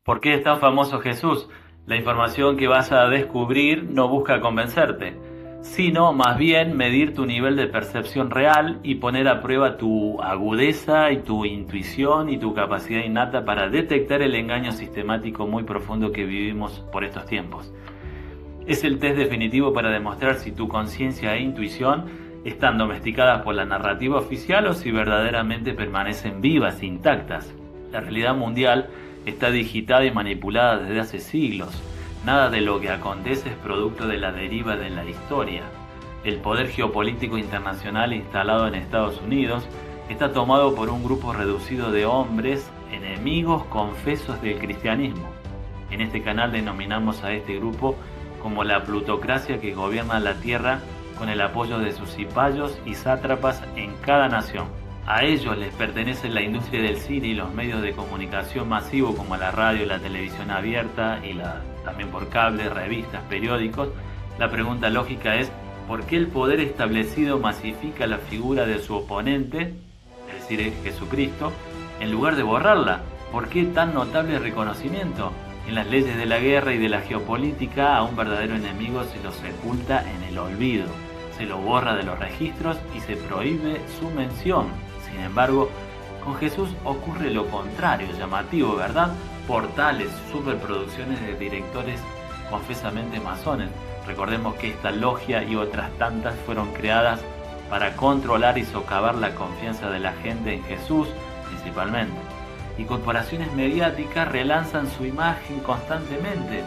¿Por qué es tan famoso Jesús? La información que vas a descubrir no busca convencerte, sino más bien medir tu nivel de percepción real y poner a prueba tu agudeza y tu intuición y tu capacidad innata para detectar el engaño sistemático muy profundo que vivimos por estos tiempos. Es el test definitivo para demostrar si tu conciencia e intuición están domesticadas por la narrativa oficial o si verdaderamente permanecen vivas, intactas. La realidad mundial está digitada y manipulada desde hace siglos. Nada de lo que acontece es producto de la deriva de la historia. El poder geopolítico internacional instalado en Estados Unidos está tomado por un grupo reducido de hombres enemigos confesos del cristianismo. En este canal denominamos a este grupo como la plutocracia que gobierna la tierra con el apoyo de sus cipayos y sátrapas en cada nación. A ellos les pertenece la industria del cine y los medios de comunicación masivos como la radio, la televisión abierta y también por cable, revistas, periódicos. La pregunta lógica es, ¿por qué el poder establecido masifica la figura de su oponente, es decir, Jesucristo, en lugar de borrarla? ¿Por qué tan notable reconocimiento? En las leyes de la guerra y de la geopolítica a un verdadero enemigo se lo sepulta en el olvido, se lo borra de los registros y se prohíbe su mención. Sin embargo, con Jesús ocurre lo contrario, llamativo, ¿verdad? Portales, superproducciones de directores confesamente masones. Recordemos que esta logia y otras tantas fueron creadas para controlar y socavar la confianza de la gente en Jesús, principalmente. Y corporaciones mediáticas relanzan su imagen constantemente.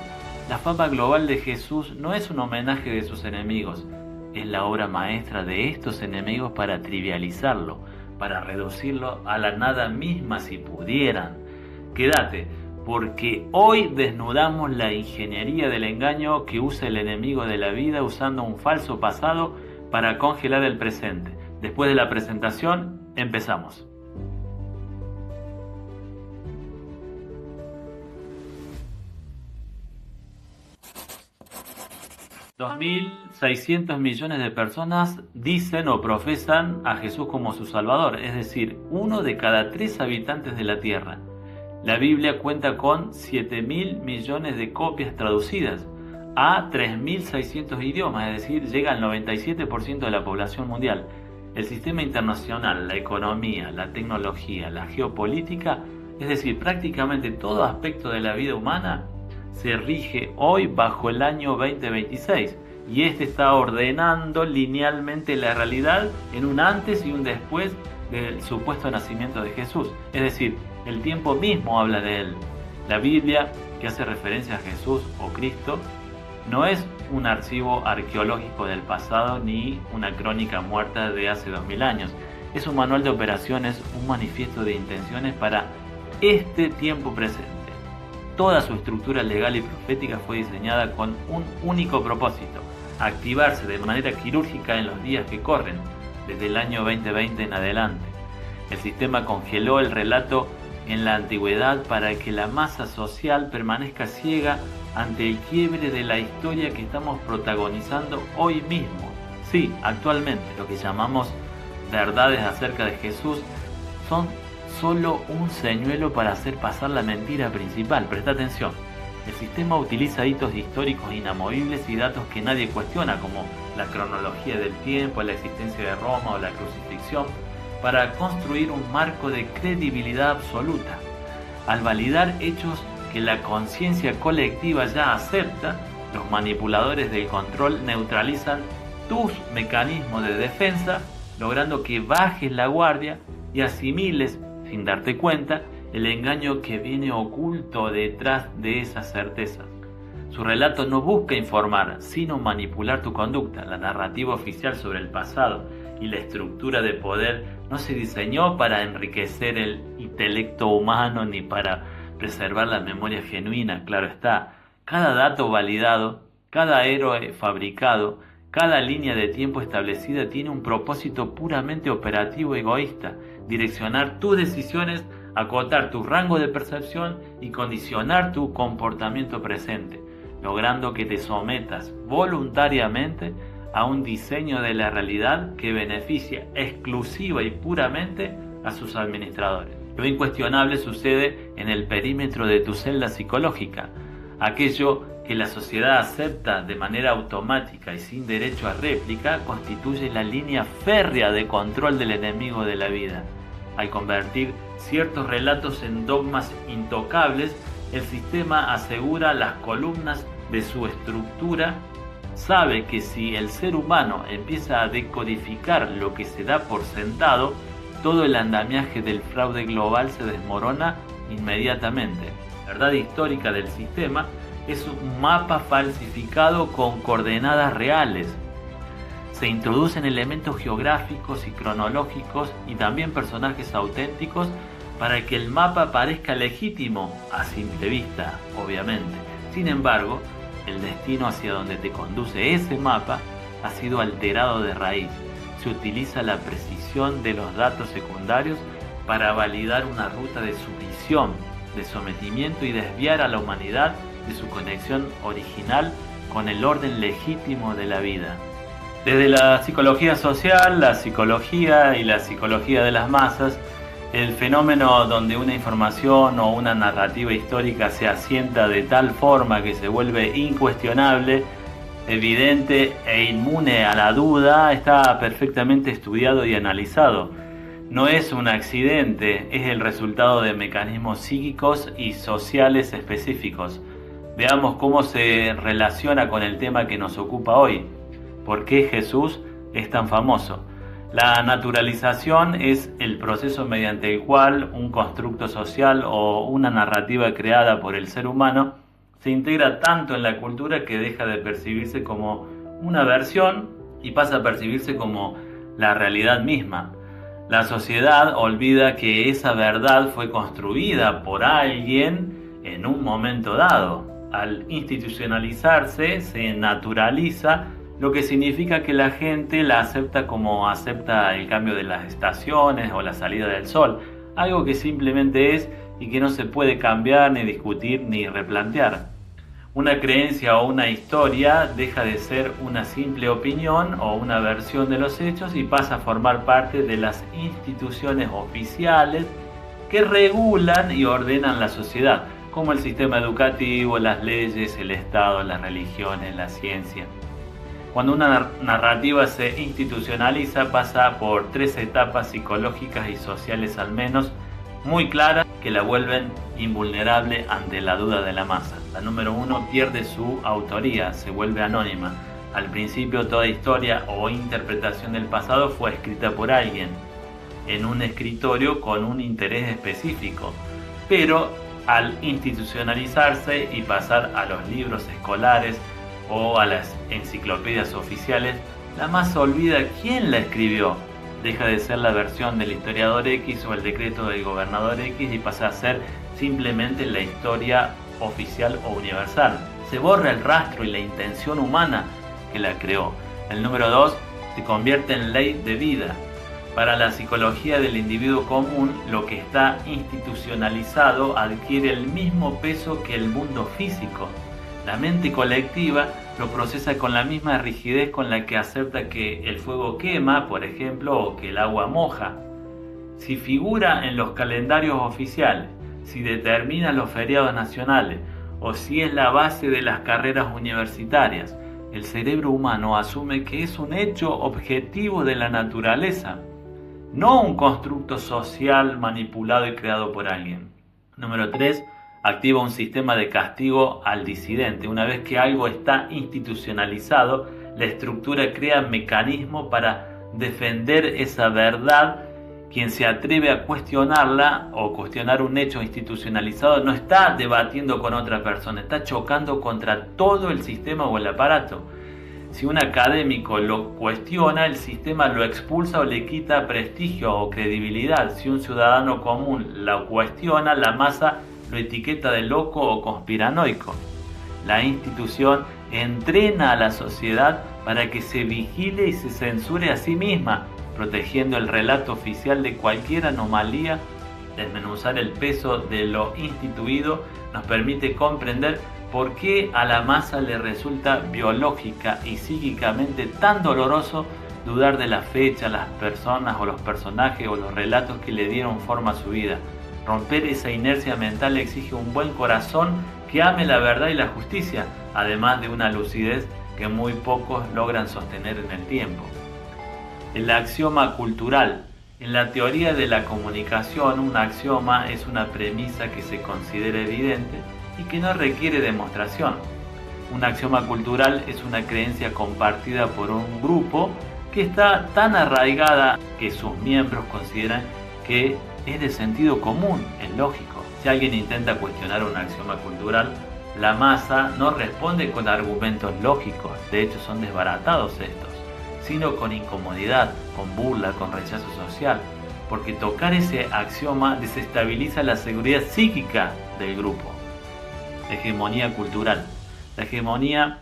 La fama global de Jesús no es un homenaje de sus enemigos, es la obra maestra de estos enemigos para trivializarlo, para reducirlo a la nada misma si pudieran. Quédate, porque hoy desnudamos la ingeniería del engaño que usa el enemigo de la vida usando un falso pasado para congelar el presente. Después de la presentación, empezamos. $2.600 millones de personas dicen o profesan a Jesús como su Salvador, es decir, 1 de cada 3 habitantes de la Tierra. La Biblia cuenta con 7.000 millones de copias traducidas a 3.600 idiomas, es decir, llega al 97% de la población mundial. El sistema internacional, la economía, la tecnología, la geopolítica, es decir, prácticamente todo aspecto de la vida humana se rige hoy bajo el año 2026 y este está ordenando linealmente la realidad en un antes y un después del supuesto nacimiento de Jesús. Es decir, el tiempo mismo habla de él. La Biblia, que hace referencia a Jesús o Cristo, no es un archivo arqueológico del pasado ni una crónica muerta de hace 2000 años. Es un manual de operaciones, un manifiesto de intenciones para este tiempo presente. Toda su estructura legal y profética fue diseñada con un único propósito: activarse de manera quirúrgica en los días que corren, desde el año 2020 en adelante. El sistema congeló el relato en la antigüedad para que la masa social permanezca ciega ante el quiebre de la historia que estamos protagonizando hoy mismo. Sí, actualmente lo que llamamos verdades acerca de Jesús son solo un señuelo para hacer pasar la mentira principal. Presta atención. El sistema utiliza hitos históricos inamovibles y datos que nadie cuestiona, como la cronología del tiempo, la existencia de Roma o la crucifixión, para construir un marco de credibilidad absoluta. Al validar hechos que la conciencia colectiva ya acepta, los manipuladores del control neutralizan tus mecanismos de defensa, logrando que bajes la guardia y asimiles, sin darte cuenta, el engaño que viene oculto detrás de esas certezas. Su relato no busca informar, sino manipular tu conducta. La narrativa oficial sobre el pasado y la estructura de poder no se diseñó para enriquecer el intelecto humano ni para preservar la memoria genuina, claro está. Cada dato validado, cada héroe fabricado, cada línea de tiempo establecida tiene un propósito puramente operativo egoísta: direccionar tus decisiones, acotar tu rango de percepción y condicionar tu comportamiento presente, logrando que te sometas voluntariamente a un diseño de la realidad que beneficia exclusiva y puramente a sus administradores. Lo incuestionable sucede en el perímetro de tu celda psicológica, aquello que la sociedad acepta de manera automática y sin derecho a réplica constituye la línea férrea de control del enemigo de la vida. Al convertir ciertos relatos en dogmas intocables, el sistema asegura las columnas de su estructura. Sabe que si el ser humano empieza a decodificar lo que se da por sentado, todo el andamiaje del fraude global se desmorona inmediatamente. La verdad histórica del sistema es un mapa falsificado con coordenadas reales. Se introducen elementos geográficos y cronológicos y también personajes auténticos para que el mapa parezca legítimo a simple vista, obviamente. Sin embargo, el destino hacia donde te conduce ese mapa ha sido alterado de raíz. Se utiliza la precisión de los datos secundarios para validar una ruta de sumisión, de sometimiento y desviar a la humanidad de su conexión original con el orden legítimo de la vida. Desde la psicología social, la psicología y la psicología de las masas, el fenómeno donde una información o una narrativa histórica se asienta de tal forma que se vuelve incuestionable, evidente e inmune a la duda, está perfectamente estudiado y analizado. No es un accidente, es el resultado de mecanismos psíquicos y sociales específicos. Veamos cómo se relaciona con el tema que nos ocupa hoy. ¿Por qué Jesús es tan famoso? La naturalización es el proceso mediante el cual un constructo social o una narrativa creada por el ser humano se integra tanto en la cultura que deja de percibirse como una versión y pasa a percibirse como la realidad misma. La sociedad olvida que esa verdad fue construida por alguien en un momento dado. Al institucionalizarse, se naturaliza, lo que significa que la gente la acepta como acepta el cambio de las estaciones o la salida del sol, algo que simplemente es y que no se puede cambiar, ni discutir, ni replantear. Una creencia o una historia deja de ser una simple opinión o una versión de los hechos y pasa a formar parte de las instituciones oficiales que regulan y ordenan la sociedad, como el sistema educativo, las leyes, el Estado, las religiones, la ciencia. Cuando una narrativa se institucionaliza, pasa por 3 etapas psicológicas y sociales al menos, muy claras, que la vuelven invulnerable ante la duda de la masa. La número 1 pierde su autoría, se vuelve anónima. Al principio toda historia o interpretación del pasado fue escrita por alguien, en un escritorio con un interés específico, pero al institucionalizarse y pasar a los libros escolares o a las enciclopedias oficiales, la masa olvida quién la escribió. Deja de ser la versión del historiador X o el decreto del gobernador X y pasa a ser simplemente la historia oficial o universal. Se borra el rastro y la intención humana que la creó. El número 2 se convierte en ley de vida. Para la psicología del individuo común, lo que está institucionalizado adquiere el mismo peso que el mundo físico. La mente colectiva lo procesa con la misma rigidez con la que acepta que el fuego quema, por ejemplo, o que el agua moja. Si figura en los calendarios oficiales, si determina los feriados nacionales, o si es la base de las carreras universitarias, el cerebro humano asume que es un hecho objetivo de la naturaleza, no un constructo social manipulado y creado por alguien. Número 3. Activa un sistema de castigo al disidente. Una vez que algo está institucionalizado, la estructura crea mecanismos para defender esa verdad. Quien se atreve a cuestionarla o cuestionar un hecho institucionalizado no está debatiendo con otra persona, está chocando contra todo el sistema o el aparato. Si un académico lo cuestiona, el sistema lo expulsa o le quita prestigio o credibilidad. Si un ciudadano común lo cuestiona, la masa lo etiqueta de loco o conspiranoico. La institución entrena a la sociedad para que se vigile y se censure a sí misma, protegiendo el relato oficial de cualquier anomalía. Desmenuzar el peso de lo instituido nos permite comprender por qué a la masa le resulta biológica y psíquicamente tan doloroso dudar de la fecha, las personas o los personajes o los relatos que le dieron forma a su vida. Romper esa inercia mental exige un buen corazón que ame la verdad y la justicia, además de una lucidez que muy pocos logran sostener en el tiempo. El axioma cultural. En la teoría de la comunicación, un axioma es una premisa que se considera evidente y que no requiere demostración. Un axioma cultural es una creencia compartida por un grupo que está tan arraigada que sus miembros consideran que es de sentido común, es lógico. Si alguien intenta cuestionar un axioma cultural, la masa no responde con argumentos lógicos, de hecho son desbaratados estos, sino con incomodidad, con burla, con rechazo social, porque tocar ese axioma desestabiliza la seguridad psíquica del grupo. Hegemonía cultural. La hegemonía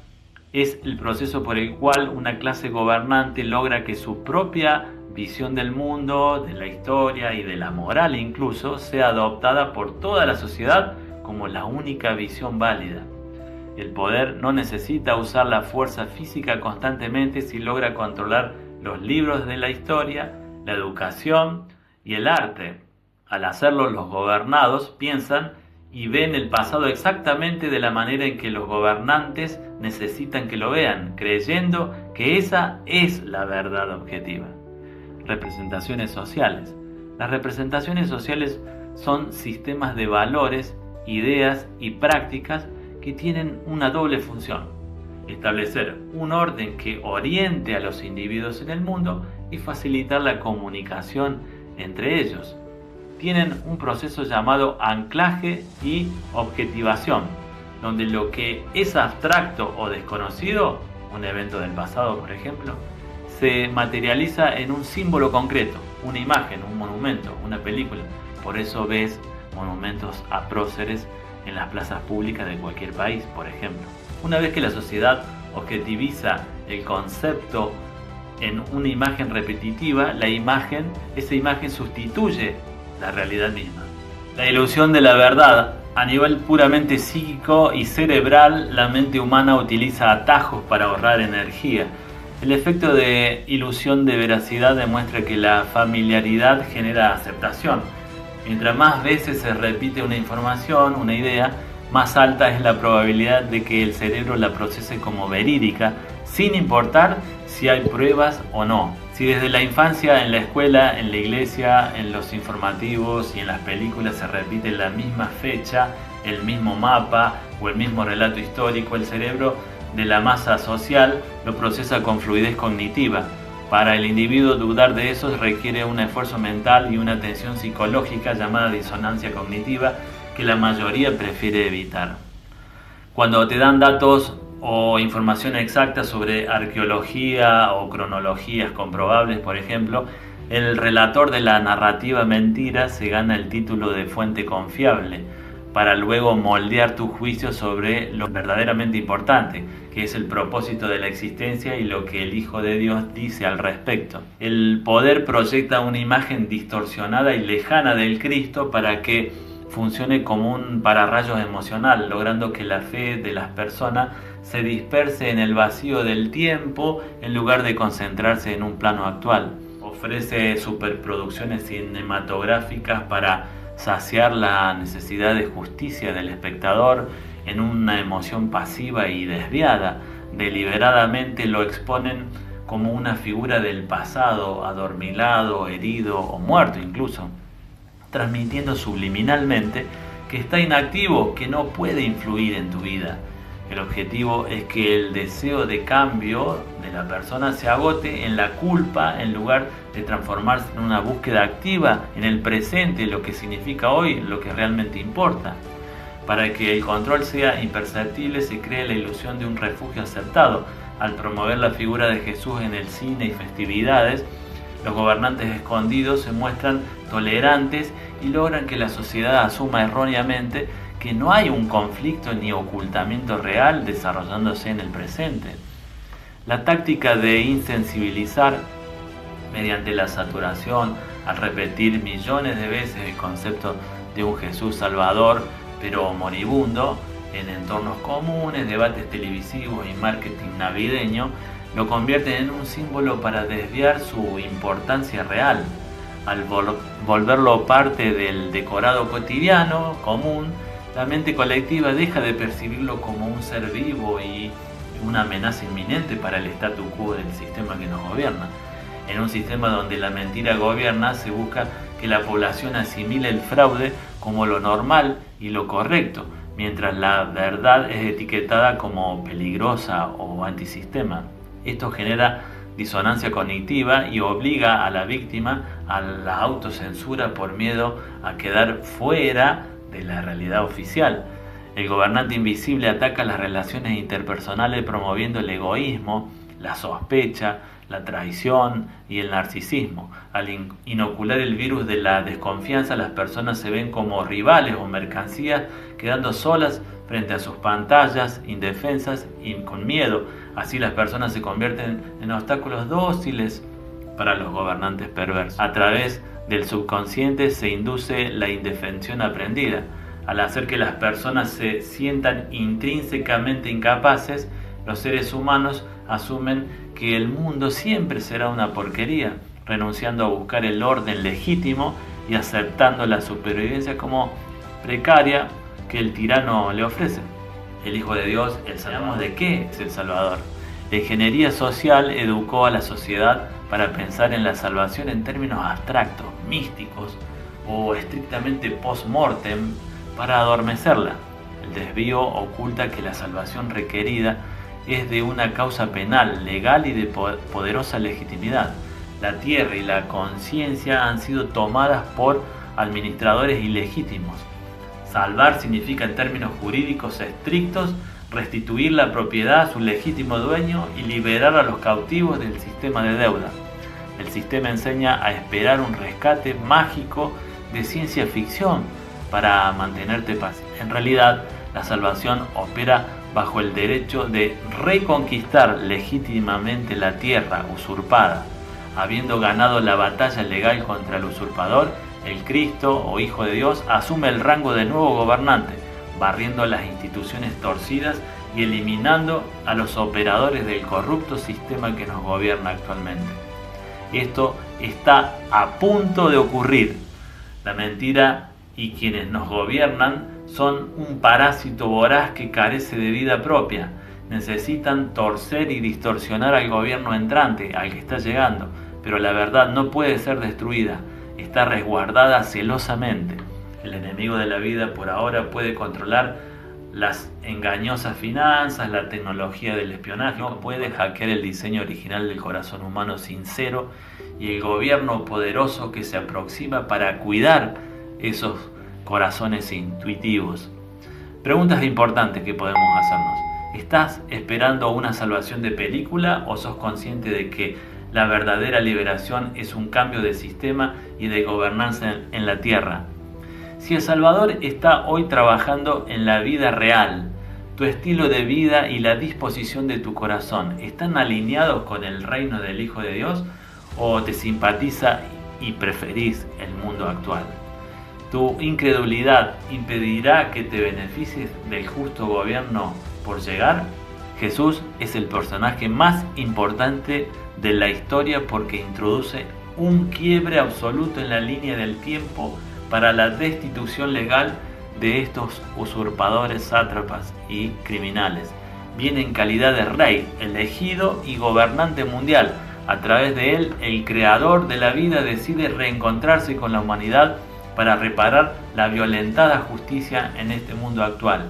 es el proceso por el cual una clase gobernante logra que su propia visión del mundo, de la historia y de la moral incluso, sea adoptada por toda la sociedad como la única visión válida. El poder no necesita usar la fuerza física constantemente si logra controlar los libros de la historia, la educación y el arte. Al hacerlo, los gobernados piensan y ven el pasado exactamente de la manera en que los gobernantes necesitan que lo vean, creyendo que esa es la verdad objetiva. Representaciones sociales. Las representaciones sociales son sistemas de valores, ideas y prácticas que tienen una doble función: establecer un orden que oriente a los individuos en el mundo y facilitar la comunicación entre ellos. Tienen un proceso llamado anclaje y objetivación, donde lo que es abstracto o desconocido, un evento del pasado por ejemplo, se materializa en un símbolo concreto, una imagen, un monumento, una película. Por eso ves monumentos a próceres en las plazas públicas de cualquier país, por ejemplo. Una vez que la sociedad objetiviza el concepto en una imagen repetitiva, esa imagen sustituye la realidad misma. La ilusión de la verdad. A nivel puramente psíquico y cerebral, la mente humana utiliza atajos para ahorrar energía. El efecto de ilusión de veracidad demuestra que la familiaridad genera aceptación. Mientras más veces se repite una información, una idea, más alta es la probabilidad de que el cerebro la procese como verídica, sin importar si hay pruebas o no. Si desde la infancia, en la escuela, en la iglesia, en los informativos y en las películas se repite la misma fecha, el mismo mapa o el mismo relato histórico, el cerebro de la masa social lo procesa con fluidez cognitiva. Para el individuo, dudar de eso requiere un esfuerzo mental y una tensión psicológica llamada disonancia cognitiva que la mayoría prefiere evitar. Cuando te dan datos o información exacta sobre arqueología o cronologías comprobables, por ejemplo, el relator de la narrativa mentira se gana el título de fuente confiable, para luego moldear tu juicio sobre lo verdaderamente importante, que es el propósito de la existencia y lo que el Hijo de Dios dice al respecto. El poder proyecta una imagen distorsionada y lejana del Cristo para que funcione como un pararrayos emocional, logrando que la fe de las personas se disperse en el vacío del tiempo en lugar de concentrarse en un plano actual. Ofrece superproducciones cinematográficas para saciar la necesidad de justicia del espectador en una emoción pasiva y desviada. Deliberadamente lo exponen como una figura del pasado, adormilado, herido o muerto incluso, transmitiendo subliminalmente que está inactivo, que no puede influir en tu vida. El objetivo es que el deseo de cambio de la persona se agote en la culpa en lugar de transformarse en una búsqueda activa en el presente, lo que significa hoy, lo que realmente importa. Para que el control sea imperceptible se crea la ilusión de un refugio aceptado. Al promover la figura de Jesús en el cine y festividades, los gobernantes escondidos se muestran tolerantes y logran que la sociedad asuma erróneamente que no hay un conflicto ni ocultamiento real desarrollándose en el presente. La táctica de insensibilizar mediante la saturación, al repetir millones de veces el concepto de un Jesús salvador, pero moribundo, en entornos comunes, debates televisivos y marketing navideño, lo convierten en un símbolo para desviar su importancia real. Al volverlo parte del decorado cotidiano, común, la mente colectiva deja de percibirlo como un ser vivo y una amenaza inminente para el statu quo del sistema que nos gobierna. En un sistema donde la mentira gobierna, se busca que la población asimile el fraude como lo normal y lo correcto, mientras la verdad es etiquetada como peligrosa o antisistema. Esto genera disonancia cognitiva y obliga a la víctima a la autocensura por miedo a quedar fuera de la realidad oficial. El gobernante invisible ataca las relaciones interpersonales promoviendo el egoísmo, la sospecha, la traición y el narcisismo. Al inocular el virus de la desconfianza, las personas se ven como rivales o mercancías, quedando solas frente a sus pantallas, indefensas y con miedo. Así las personas se convierten en obstáculos dóciles para los gobernantes perversos. A través del subconsciente se induce la indefensión aprendida. Al hacer que las personas se sientan intrínsecamente incapaces, los seres humanos asumen que el mundo siempre será una porquería, renunciando a buscar el orden legítimo y aceptando la supervivencia como precaria que el tirano le ofrece. El Hijo de Dios, el Salvador. ¿De qué es el Salvador? La ingeniería social educó a la sociedad para pensar en la salvación en términos abstractos, místicos o estrictamente post-mortem para adormecerla. El desvío oculta que la salvación requerida es de una causa penal, legal y de poderosa legitimidad. La tierra y la conciencia han sido tomadas por administradores ilegítimos. Salvar significa en términos jurídicos estrictos restituir la propiedad a su legítimo dueño y liberar a los cautivos del sistema de deuda. El sistema enseña a esperar un rescate mágico de ciencia ficción para mantenerte paz. En realidad, la salvación opera bajo el derecho de reconquistar legítimamente la tierra usurpada. Habiendo ganado la batalla legal contra el usurpador, el Cristo o Hijo de Dios asume el rango de nuevo gobernante, barriendo las instituciones torcidas y eliminando a los operadores del corrupto sistema que nos gobierna actualmente. Esto está a punto de ocurrir. La mentira y quienes nos gobiernan son un parásito voraz que carece de vida propia. Necesitan torcer y distorsionar al gobierno entrante, al que está llegando, pero la verdad no puede ser destruida, está resguardada celosamente. El enemigo de la vida por ahora puede controlar las engañosas finanzas, la tecnología del espionaje, no puede hackear el diseño original del corazón humano sincero y el gobierno poderoso que se aproxima para cuidar esos corazones intuitivos. Preguntas importantes que podemos hacernos. ¿Estás esperando una salvación de película o sos consciente de que la verdadera liberación es un cambio de sistema y de gobernanza en la tierra? Si el Salvador está hoy trabajando en la vida real, tu estilo de vida y la disposición de tu corazón, ¿están alineados con el reino del Hijo de Dios o te simpatiza y preferís el mundo actual? ¿Tu incredulidad impedirá que te beneficies del justo gobierno por llegar? Jesús es el personaje más importante de la historia porque introduce un quiebre absoluto en la línea del tiempo para la destitución legal de estos usurpadores, sátrapas y criminales. Viene en calidad de rey, elegido y gobernante mundial. A través de él, el creador de la vida decide reencontrarse con la humanidad para reparar la violentada justicia en este mundo actual.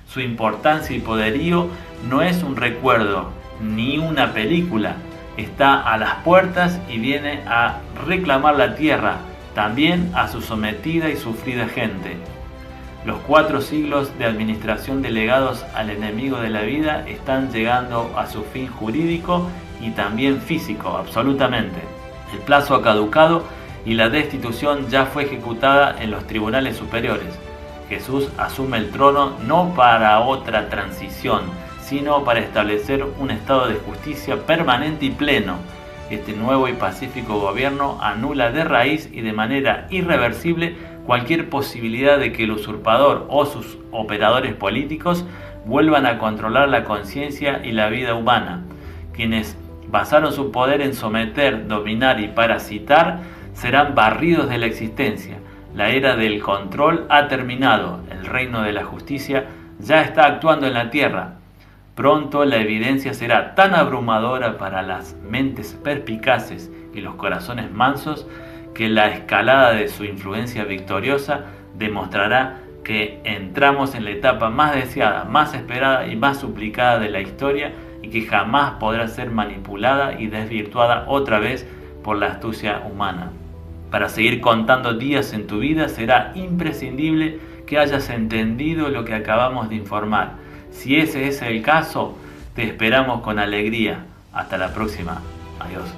Su importancia y poderío no es un recuerdo ni una película. Está a las puertas y viene a reclamar la tierra, también a su sometida y sufrida gente. Los 4 siglos de administración delegados al enemigo de la vida están llegando a su fin jurídico y también físico, absolutamente. El plazo ha caducado y la destitución ya fue ejecutada en los tribunales superiores. Jesús asume el trono no para otra transición, sino para establecer un estado de justicia permanente y pleno. Este nuevo y pacífico gobierno anula de raíz y de manera irreversible cualquier posibilidad de que el usurpador o sus operadores políticos vuelvan a controlar la conciencia y la vida humana. Quienes basaron su poder en someter, dominar y parasitar serán barridos de la existencia. La era del control ha terminado. El reino de la justicia ya está actuando en la tierra. Pronto la evidencia será tan abrumadora para las mentes perspicaces y los corazones mansos que la escalada de su influencia victoriosa demostrará que entramos en la etapa más deseada, más esperada y más suplicada de la historia, y que jamás podrá ser manipulada y desvirtuada otra vez por la astucia humana. Para seguir contando días en tu vida será imprescindible que hayas entendido lo que acabamos de informar. Si ese es el caso, te esperamos con alegría. Hasta la próxima. Adiós.